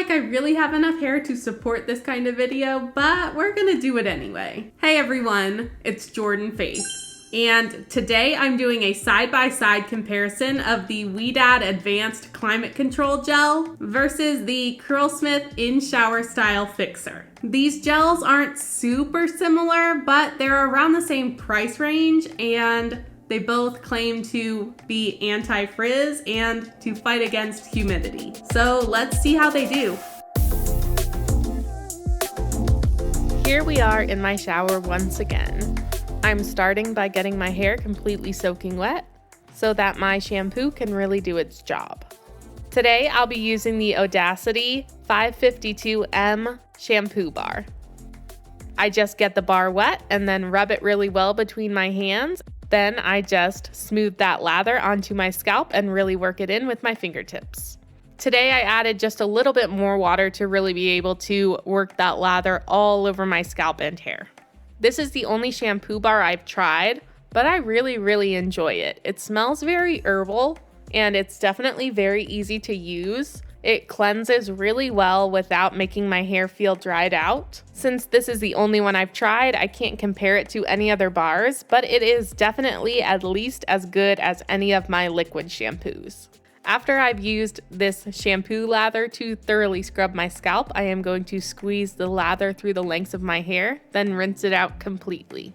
like I really have enough hair to support this kind of video, but we're gonna do it anyway. Hey everyone, it's Jordan Faith. And today I'm doing a side-by-side comparison of the Wavy Advanced Climate Control Gel versus the Curlsmith In-Shower Style Fixer. These gels aren't super similar, but they're around the same price range, and they both claim to be anti-frizz and to fight against humidity. So let's see how they do. Here we are in my shower once again. I'm starting by getting my hair completely soaking wet so that my shampoo can really do its job. Today I'll be using the Audacity 552M shampoo bar. I just get the bar wet and then rub it really well between my hands. Then I just smooth that lather onto my scalp and really work it in with my fingertips. Today I added just a little bit more water to really be able to work that lather all over my scalp and hair. This is the only shampoo bar I've tried, but I really enjoy it. It smells very herbal and it's definitely very easy to use. It cleanses really well without making my hair feel dried out. Since this is the only one I've tried, I can't compare it to any other bars, but it is definitely at least as good as any of my liquid shampoos. After I've used this shampoo lather to thoroughly scrub my scalp, I am going to squeeze the lather through the lengths of my hair, then rinse it out completely.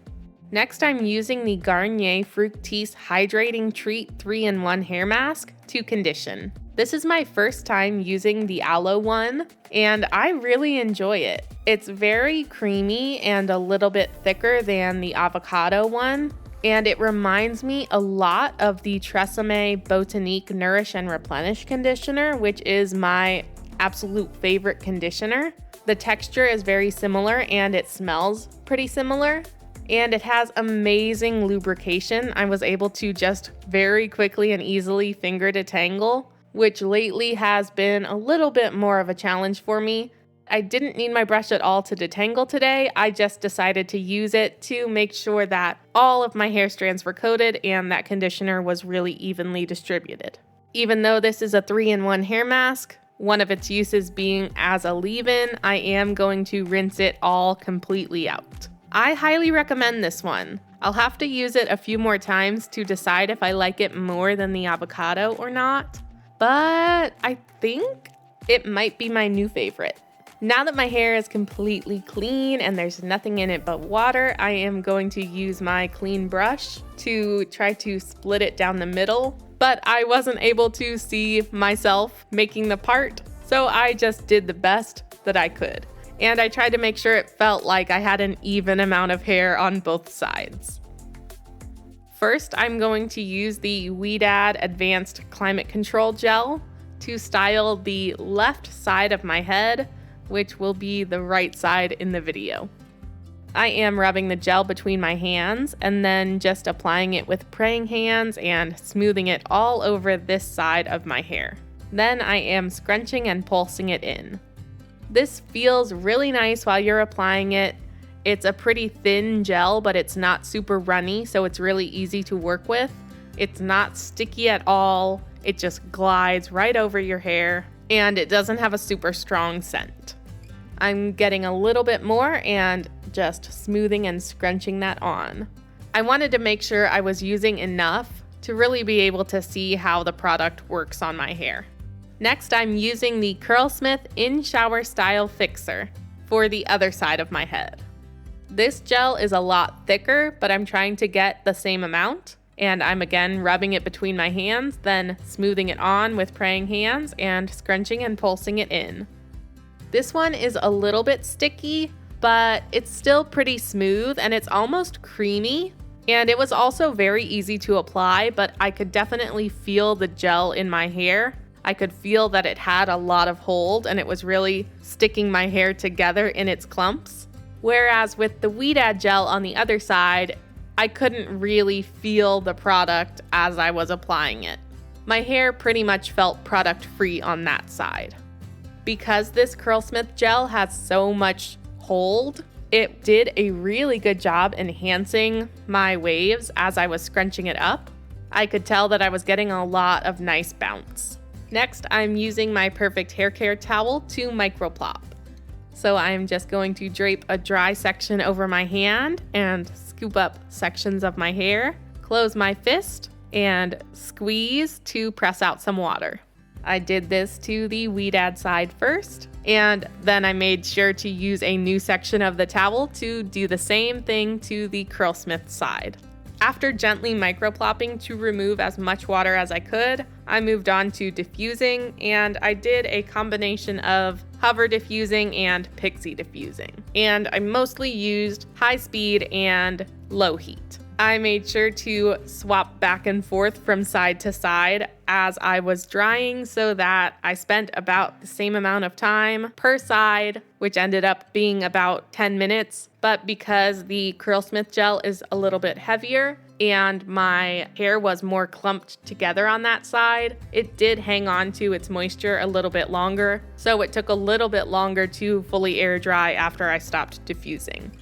Next, I'm using the Garnier Fructis Hydrating Treat 3-in-1 Hair Mask to condition. This is my first time using the aloe one, and I really enjoy it. It's very creamy and a little bit thicker than the avocado one. And it reminds me a lot of the Tresemme Botanique Nourish and Replenish conditioner, which is my absolute favorite conditioner. The texture is very similar and it smells pretty similar. And it has amazing lubrication. I was able to just very quickly and easily finger detangle, which lately has been a little bit more of a challenge for me. I didn't need my brush at all to detangle today. I just decided to use it to make sure that all of my hair strands were coated and that conditioner was really evenly distributed. Even though this is a 3-in-1 hair mask, one of its uses being as a leave-in, I am going to rinse it all completely out. I highly recommend this one. I'll have to use it a few more times to decide if I like it more than the avocado or not, but I think it might be my new favorite. Now that my hair is completely clean and there's nothing in it but water, I am going to use my clean brush to try to split it down the middle, but I wasn't able to see myself making the part, so I just did the best that I could. And I tried to make sure it felt like I had an even amount of hair on both sides. First, I'm going to use the Wavy Advanced Climate Control Gel to style the left side of my head, which will be the right side in the video. I am rubbing the gel between my hands and then just applying it with praying hands and smoothing it all over this side of my hair. Then I am scrunching and pulsing it in. This feels really nice while you're applying it. It's a pretty thin gel, but it's not super runny, so it's really easy to work with. It's not sticky at all. It just glides right over your hair, and it doesn't have a super strong scent. I'm getting a little bit more and just smoothing and scrunching that on. I wanted to make sure I was using enough to really be able to see how the product works on my hair. Next, I'm using the Curlsmith In-Shower Style Fixer for the other side of my head. This gel is a lot thicker, but I'm trying to get the same amount. And I'm again rubbing it between my hands, then smoothing it on with praying hands and scrunching and pulsing it in. This one is a little bit sticky, but it's still pretty smooth and it's almost creamy. And it was also very easy to apply, but I could definitely feel the gel in my hair. I could feel that it had a lot of hold and it was really sticking my hair together in its clumps. Whereas with the Wavy gel on the other side, I couldn't really feel the product as I was applying it. My hair pretty much felt product free on that side. Because this Curlsmith gel has so much hold, it did a really good job enhancing my waves as I was scrunching it up. I could tell that I was getting a lot of nice bounce. Next, I'm using my Perfect Hair Care towel to Microplop. So I'm just going to drape a dry section over my hand and scoop up sections of my hair, close my fist, and squeeze to press out some water. I did this to the Weedad side first, and then I made sure to use a new section of the towel to do the same thing to the Curlsmith side. After gently microplopping to remove as much water as I could, I moved on to diffusing, and I did a combination of hover diffusing and pixie diffusing. And I mostly used high speed and low heat. I made sure to swap back and forth from side to side as I was drying so that I spent about the same amount of time per side, which ended up being about 10 minutes. But because the Curlsmith gel is a little bit heavier and my hair was more clumped together on that side, it did hang on to its moisture a little bit longer. So it took a little bit longer to fully air dry after I stopped diffusing.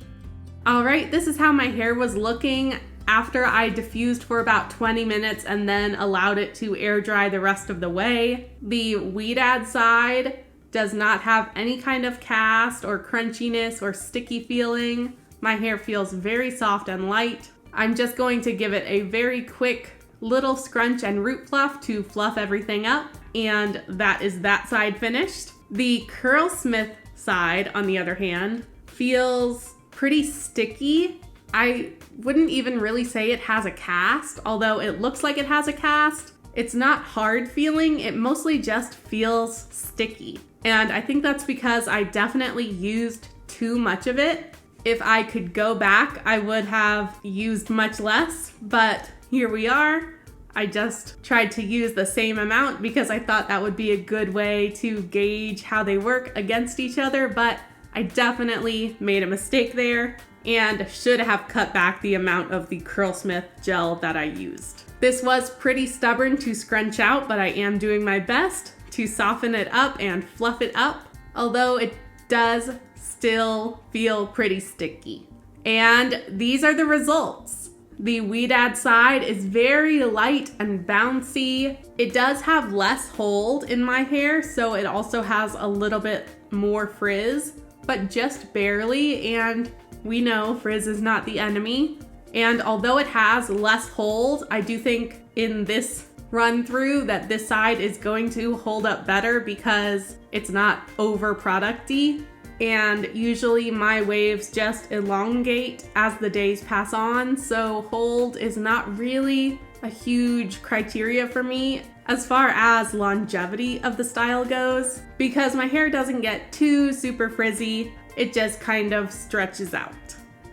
All right, this is how my hair was looking after I diffused for about 20 minutes and then allowed it to air dry the rest of the way. The Weedad side does not have any kind of cast or crunchiness or sticky feeling. My hair feels very soft and light. I'm just going to give it a very quick little scrunch and root fluff to fluff everything up, and that is that side finished. The Curlsmith side, on the other hand, feels pretty sticky. I wouldn't even really say it has a cast, although it looks like it has a cast. It's not hard feeling, it mostly just feels sticky. And I think that's because I definitely used too much of it. If I could go back, I would have used much less, but here we are. I just tried to use the same amount because I thought that would be a good way to gauge how they work against each other, but I definitely made a mistake there and should have cut back the amount of the Curlsmith gel that I used. This was pretty stubborn to scrunch out, but I am doing my best to soften it up and fluff it up, although it does still feel pretty sticky. And these are the results. The Weedad side is very light and bouncy. It does have less hold in my hair, so it also has a little bit more frizz, but just barely, and we know frizz is not the enemy. And although it has less hold, I do think in this run through that this side is going to hold up better because it's not over producty. And usually my waves just elongate as the days pass on, so hold is not really a huge criteria for me as far as longevity of the style goes, because my hair doesn't get too super frizzy, it just kind of stretches out.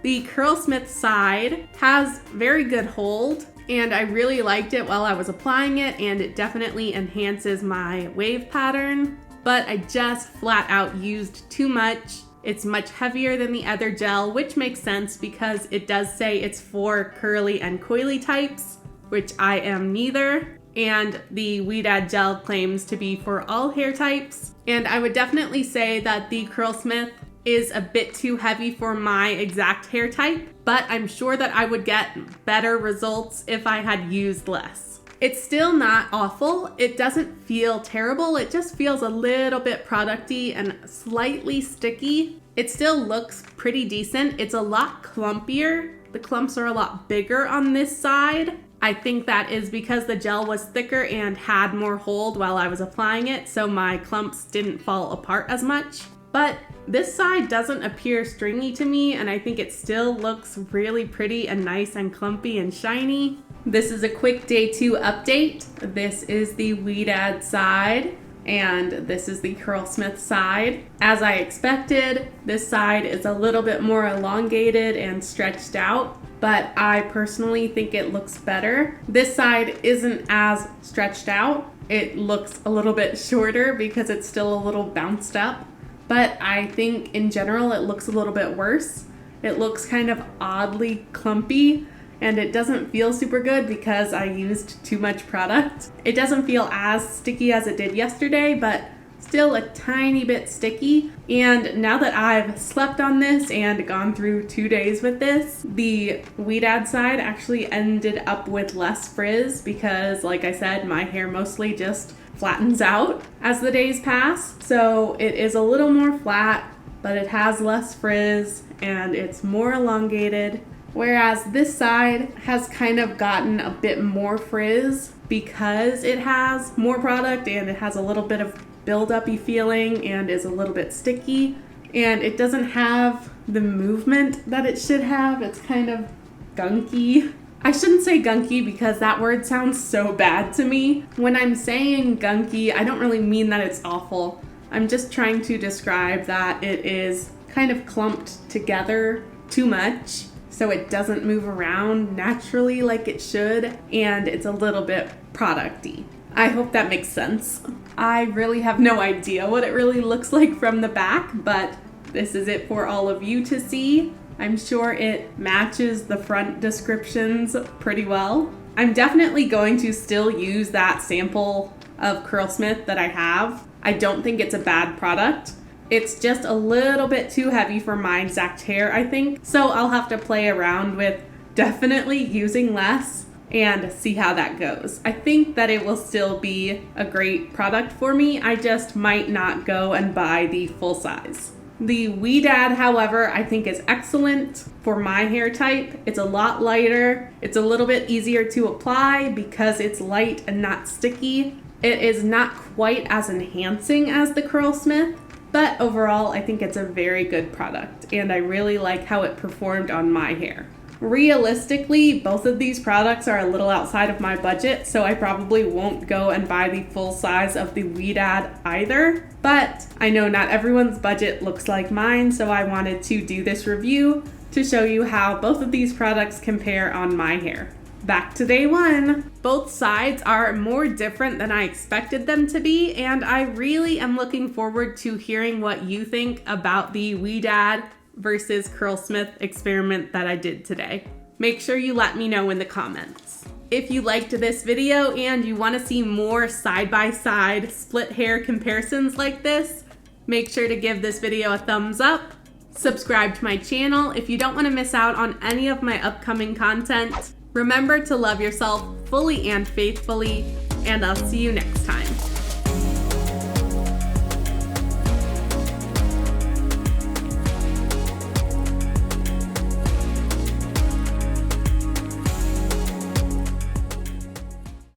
The Curlsmith side has very good hold, and I really liked it while I was applying it, and it definitely enhances my wave pattern, but I just flat out used too much. It's much heavier than the other gel, which makes sense because it does say it's for curly and coily types, which I am neither. And the Weedad gel claims to be for all hair types. And I would definitely say that the Curlsmith is a bit too heavy for my exact hair type, but I'm sure that I would get better results if I had used less. It's still not awful. It doesn't feel terrible. It just feels a little bit producty and slightly sticky. It still looks pretty decent. It's a lot clumpier. The clumps are a lot bigger on this side. I think that is because the gel was thicker and had more hold while I was applying it, so my clumps didn't fall apart as much. But this side doesn't appear stringy to me, and I think it still looks really pretty and nice and clumpy and shiny. This is a quick day 2 update. This is the Weedad side, and this is the Curlsmith side. As I expected, this side is a little bit more elongated and stretched out, but I personally think it looks better. This side isn't as stretched out. It looks a little bit shorter because it's still a little bounced up, but I think in general it looks a little bit worse. It looks kind of oddly clumpy, and it doesn't feel super good because I used too much product. It doesn't feel as sticky as it did yesterday, but still a tiny bit sticky. And now that I've slept on this and gone through 2 days with this, the Weedad side actually ended up with less frizz because, like I said, my hair mostly just flattens out as the days pass. So it is a little more flat, but it has less frizz and it's more elongated. Whereas this side has kind of gotten a bit more frizz because it has more product and it has a little bit of build-up-y feeling and is a little bit sticky. And it doesn't have the movement that it should have. It's kind of gunky. I shouldn't say gunky because that word sounds so bad to me. When I'm saying gunky, I don't really mean that it's awful. I'm just trying to describe that it is kind of clumped together too much, so it doesn't move around naturally like it should, and it's a little bit product-y. I hope that makes sense. I really have no idea what it really looks like from the back, but this is it for all of you to see. I'm sure it matches the front descriptions pretty well. I'm definitely going to still use that sample of Curlsmith that I have. I don't think it's a bad product. It's just a little bit too heavy for my exact hair, I think. So I'll have to play around with definitely using less and see how that goes. I think that it will still be a great product for me. I just might not go and buy the full size. The Weedad, however, I think is excellent for my hair type. It's a lot lighter. It's a little bit easier to apply because it's light and not sticky. It is not quite as enhancing as the Curlsmith, but overall I think it's a very good product and I really like how it performed on my hair. Realistically, both of these products are a little outside of my budget, so I probably won't go and buy the full size of the Weedad either. But I know not everyone's budget looks like mine, so I wanted to do this review to show you how both of these products compare on my hair. Back to day one. Both sides are more different than I expected them to be, and I really am looking forward to hearing what you think about the Weedad versus Curlsmith experiment that I did today. Make sure you let me know in the comments. If you liked this video and you want to see more side-by-side split hair comparisons like this, make sure to give this video a thumbs up. Subscribe to my channel if you don't want to miss out on any of my upcoming content. Remember to love yourself fully and faithfully, and I'll see you next time.